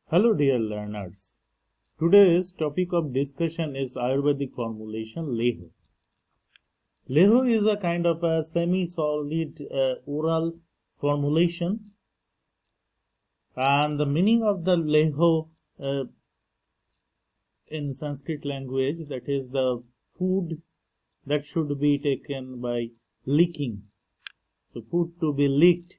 Hello dear learners. Today's topic of discussion is Ayurvedic formulation Lehya. Lehya is a kind of a semi-solid oral formulation, and the meaning of the Lehya in Sanskrit language, that is the food that should be taken by licking. So food to be licked.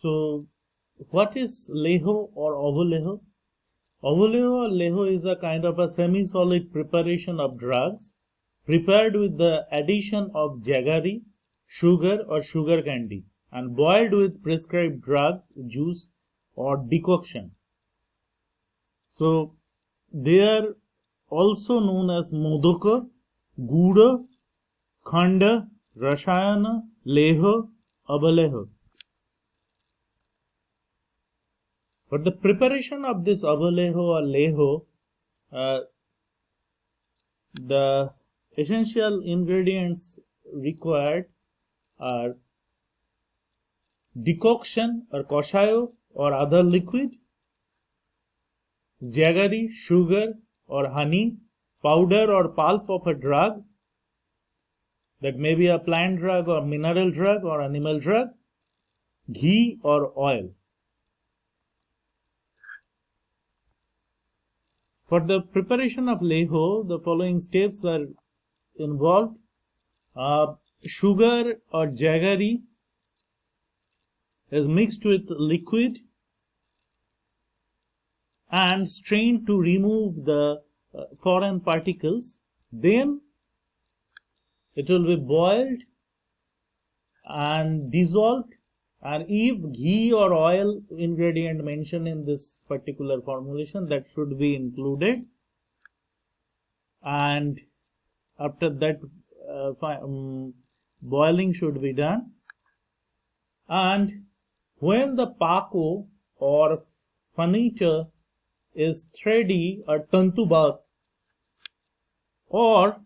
So what is Lehya or AVALEHA? AVALEHA or Lehya is a kind of a semi-solid preparation of drugs prepared with the addition of jaggery, sugar or sugar candy, and boiled with prescribed drug, juice or decoction. So they are also known as Modaka, Guda, Khanda, Rashayana, Lehya, AVALEHA. But the preparation of this AVALEHA or Lehya, the essential ingredients required are decoction or koshayo or other liquid, jaggery, sugar or honey, powder or pulp of a drug, that may be a plant drug or mineral drug or animal drug, ghee or oil. For the preparation of Lehya, the following steps are involved. Sugar or jaggery is mixed with liquid and strained to remove the foreign particles. Then it will be boiled and dissolved, and if ghee or oil ingredient mentioned in this particular formulation, that should be included, and after that boiling should be done. And when the pako or furniture is thready or tantubat, or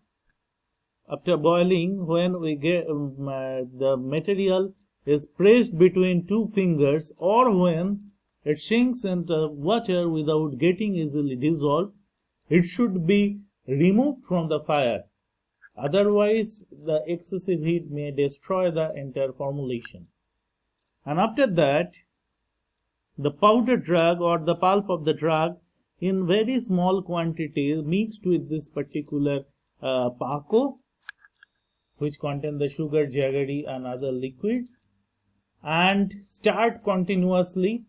after boiling, when we get the material is pressed between two fingers, or when it sinks into water without getting easily dissolved, it should be removed from the fire. Otherwise, the excessive heat may destroy the entire formulation. And after that, the powder drug or the pulp of the drug in very small quantity mixed with this particular pako, which contain the sugar, jaggery and other liquids, and start continuously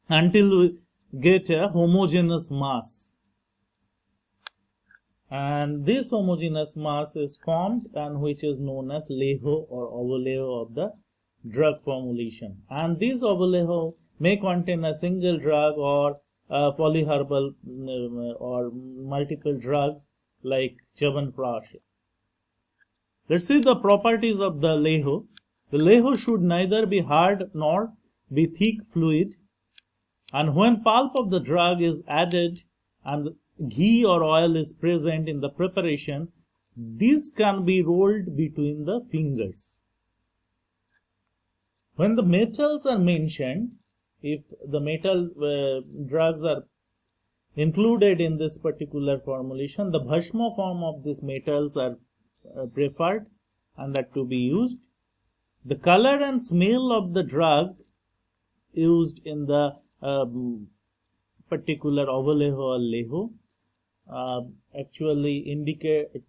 until we get a homogeneous mass. And this homogeneous mass is formed, and which is known as Lehya or AVALEHA of the drug formulation. And this AVALEHA may contain a single drug or polyherbal or multiple drugs like Chyawanprash. Let's see the properties of the Lehya. The Lehya should neither be hard nor be thick fluid, and when pulp of the drug is added and ghee or oil is present in the preparation, this can be rolled between the fingers. When the metals are mentioned, if the metal drugs are included in this particular formulation, the bhasma form of these metals are preferred and that to be used. The color and smell of the drug used in the particular AVALEHA or Lehya actually indicate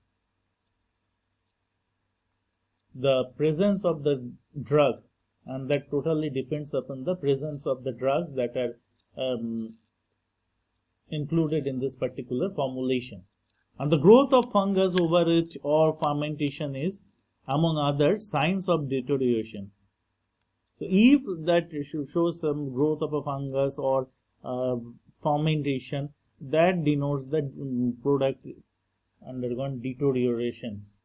the presence of the drug, and that totally depends upon the presence of the drugs that are included in this particular formulation. And the growth of fungus over it or fermentation is, among others, signs of deterioration. So if that shows some growth of a fungus or fermentation, that denotes that product undergone deteriorations.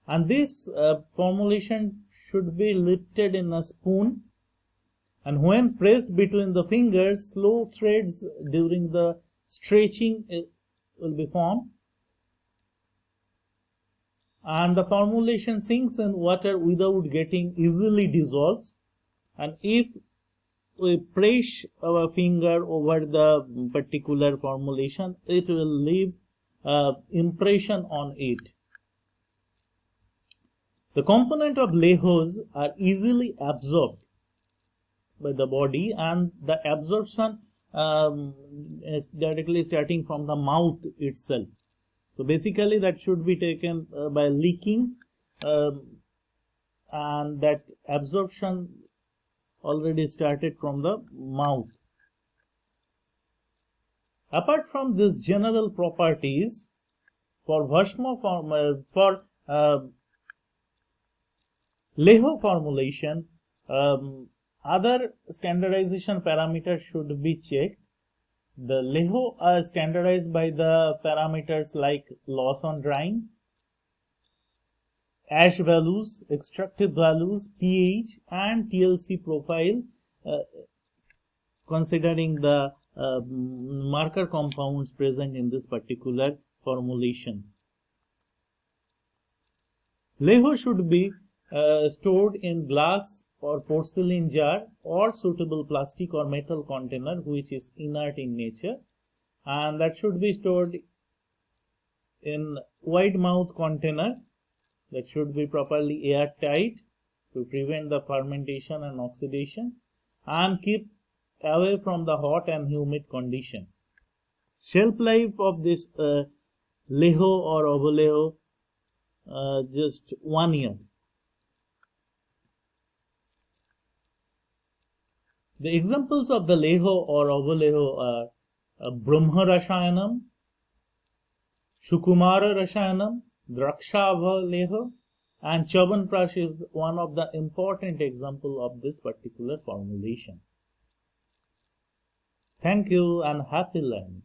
And this formulation should be lifted in a spoon, and when pressed between the fingers, slow threads during the stretching will be formed, and the formulation sinks in water without getting easily dissolved. And if we press our finger over the particular formulation, it will leave impression on it. The component of Leihos are easily absorbed by the body, and the absorption is directly starting from the mouth itself. So basically that should be taken by licking, and that absorption already started from the mouth. Apart from these general properties, for Lehua formulation, other standardization parameters should be checked. The Lehua are standardized by the parameters like loss on drying, ash values, extractive values, pH, and TLC profile, considering the marker compounds present in this particular formulation. Lehua should be stored in glass or porcelain jar or suitable plastic or metal container which is inert in nature, and that should be stored in wide mouth container that should be properly airtight to prevent the fermentation and oxidation, and keep away from the hot and humid condition. Shelf life of this Lehua or AVALEHA just 1 year. The examples of the Lehua or AVALEHA are Brahma Rashayanam, Sukumara Rashayanam, Draksha AVALEHA, and Chavanprash is one of the important example of this particular formulation. Thank you and happy learning.